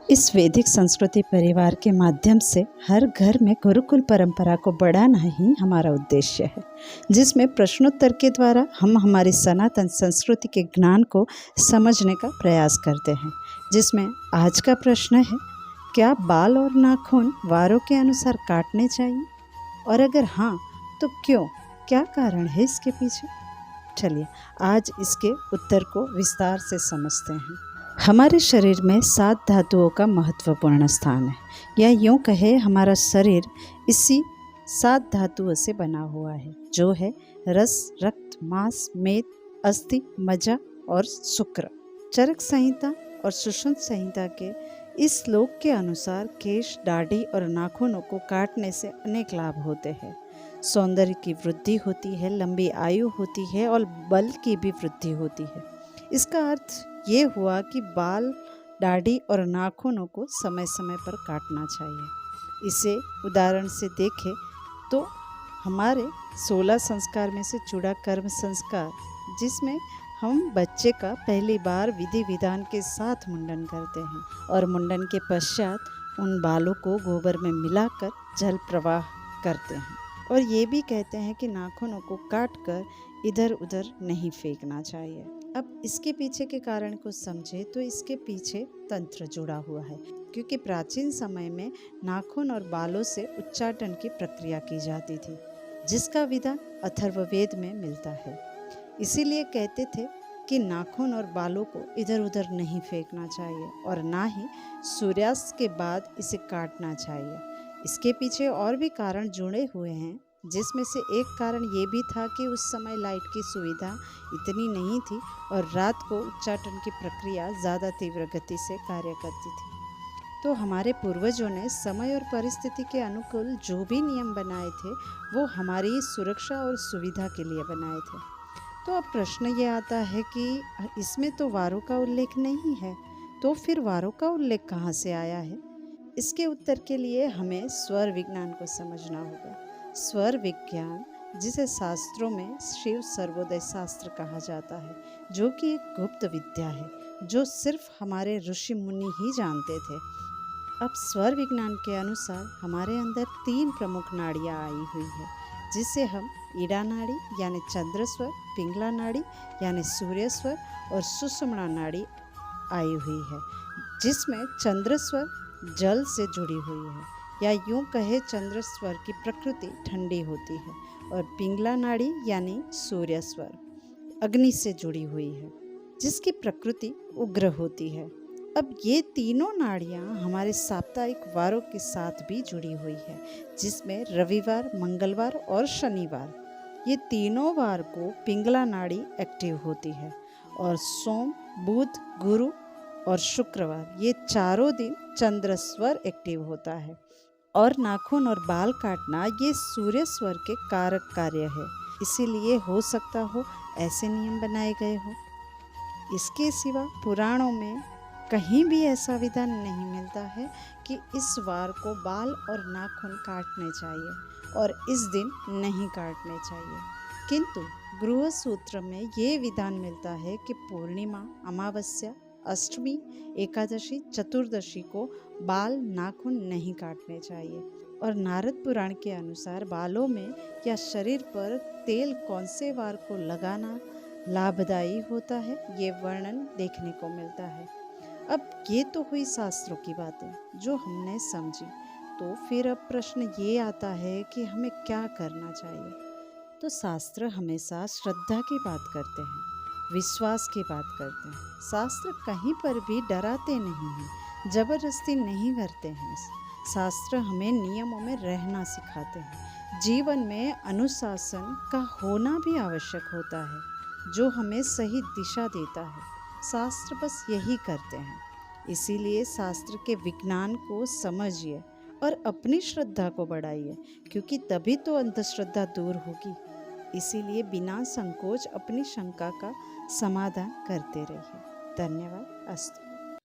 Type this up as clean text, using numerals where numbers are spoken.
इस वैदिक संस्कृति परिवार के माध्यम से हर घर में गुरुकुल परंपरा को बढ़ाना ही हमारा उद्देश्य है, जिसमें प्रश्नोत्तर के द्वारा हम हमारी सनातन संस्कृति के ज्ञान को समझने का प्रयास करते हैं। जिसमें आज का प्रश्न है, क्या बाल और नाखून वारों के अनुसार काटने चाहिए, और अगर हाँ तो क्यों, क्या कारण है इसके पीछे। चलिए आज इसके उत्तर को विस्तार से समझते हैं। हमारे शरीर में 7 धातुओं का महत्वपूर्ण स्थान है, या यूँ कहे हमारा शरीर इसी 7 धातुओं से बना हुआ है, जो है रस, रक्त, मांस, मेद, अस्थि, मज्जा और शुक्र। चरक संहिता और सुश्रुत संहिता के इस श्लोक के अनुसार केश, दाढ़ी और नाखूनों को काटने से अनेक लाभ होते हैं। सौंदर्य की वृद्धि होती है, लंबी आयु होती है और बल की भी वृद्धि होती है। इसका अर्थ ये हुआ कि बाल, दाढ़ी और नाखूनों को समय समय पर काटना चाहिए। इसे उदाहरण से देखें तो हमारे 16 संस्कार में से चूड़ा कर्म संस्कार, जिसमें हम बच्चे का पहली बार विधि विधान के साथ मुंडन करते हैं और मुंडन के पश्चात उन बालों को गोबर में मिलाकर जल प्रवाह करते हैं। और ये भी कहते हैं कि नाखूनों को काटकर इधर उधर नहीं फेंकना चाहिए। अब इसके पीछे के कारण को समझे तो इसके पीछे तंत्र जुड़ा हुआ है, क्योंकि प्राचीन समय में नाखून और बालों से उच्चाटन की प्रक्रिया की जाती थी, जिसका विधान अथर्ववेद में मिलता है। इसीलिए कहते थे कि नाखून और बालों को इधर उधर नहीं फेंकना चाहिए और ना ही सूर्यास्त के बाद इसे काटना चाहिए। इसके पीछे और भी कारण जुड़े हुए हैं, जिसमें से एक कारण ये भी था कि उस समय लाइट की सुविधा इतनी नहीं थी और रात को उच्चाटन की प्रक्रिया ज़्यादा तीव्र गति से कार्य करती थी। तो हमारे पूर्वजों ने समय और परिस्थिति के अनुकूल जो भी नियम बनाए थे वो हमारी सुरक्षा और सुविधा के लिए बनाए थे। तो अब प्रश्न ये आता है कि इसमें तो वारों का उल्लेख नहीं है, तो फिर वारों का उल्लेख कहाँ से आया है। इसके उत्तर के लिए हमें स्वर विज्ञान को समझना होगा। स्वर विज्ञान, जिसे शास्त्रों में शिव सर्वोदय शास्त्र कहा जाता है, जो कि एक गुप्त विद्या है जो सिर्फ हमारे ऋषि मुनि ही जानते थे। अब स्वर विज्ञान के अनुसार हमारे अंदर 3 प्रमुख नाड़ियाँ आई हुई है, जिसे हम ईड़ा नाड़ी यानी चंद्र स्वर, पिंगला नाड़ी यानी सूर्य स्वर और सुषुम्ना नाड़ी आई हुई है, जिसमें चंद्र स्वर जल से जुड़ी हुई है, या यूं कहे चंद्र स्वर की प्रकृति ठंडी होती है और पिंगला नाड़ी यानी सूर्य स्वर अग्नि से जुड़ी हुई है, जिसकी प्रकृति उग्र होती है। अब ये तीनों नाड़ियाँ हमारे साप्ताहिक वारों के साथ भी जुड़ी हुई है, जिसमें रविवार, मंगलवार और शनिवार, ये तीनों वार को पिंगला नाड़ी एक्टिव होती है और सोम, बुध, गुरु और शुक्रवार, ये चारों दिन चंद्र स्वर एक्टिव होता है। और नाखून और बाल काटना ये सूर्य स्वर के कारक कार्य है, इसीलिए हो सकता हो ऐसे नियम बनाए गए हो। इसके सिवा पुराणों में कहीं भी ऐसा विधान नहीं मिलता है कि इस वार को बाल और नाखून काटने चाहिए और इस दिन नहीं काटने चाहिए। किंतु गृह सूत्र में ये विधान मिलता है कि पूर्णिमा, अमावस्या, अष्टमी, एकादशी, चतुर्दशी को बाल, नाखून नहीं काटने चाहिए। और नारद पुराण के अनुसार बालों में या शरीर पर तेल कौन से वार को लगाना लाभदायी होता है, ये वर्णन देखने को मिलता है। अब ये तो हुई शास्त्रों की बातें जो हमने समझी, तो फिर अब प्रश्न ये आता है कि हमें क्या करना चाहिए। तो शास्त्र हमेशा श्रद्धा की बात करते हैं, विश्वास की बात करते हैं। शास्त्र कहीं पर भी डराते नहीं हैं, जबरदस्ती नहीं करते हैं। शास्त्र हमें नियमों में रहना सिखाते हैं। जीवन में अनुशासन का होना भी आवश्यक होता है, जो हमें सही दिशा देता है। शास्त्र बस यही करते हैं। इसीलिए शास्त्र के विज्ञान को समझिए और अपनी श्रद्धा को बढ़ाइए, क्योंकि तभी तो अंधश्रद्धा दूर होगी। इसीलिए बिना संकोच अपनी शंका का समाधान करते रहिए। धन्यवाद। अस्तु।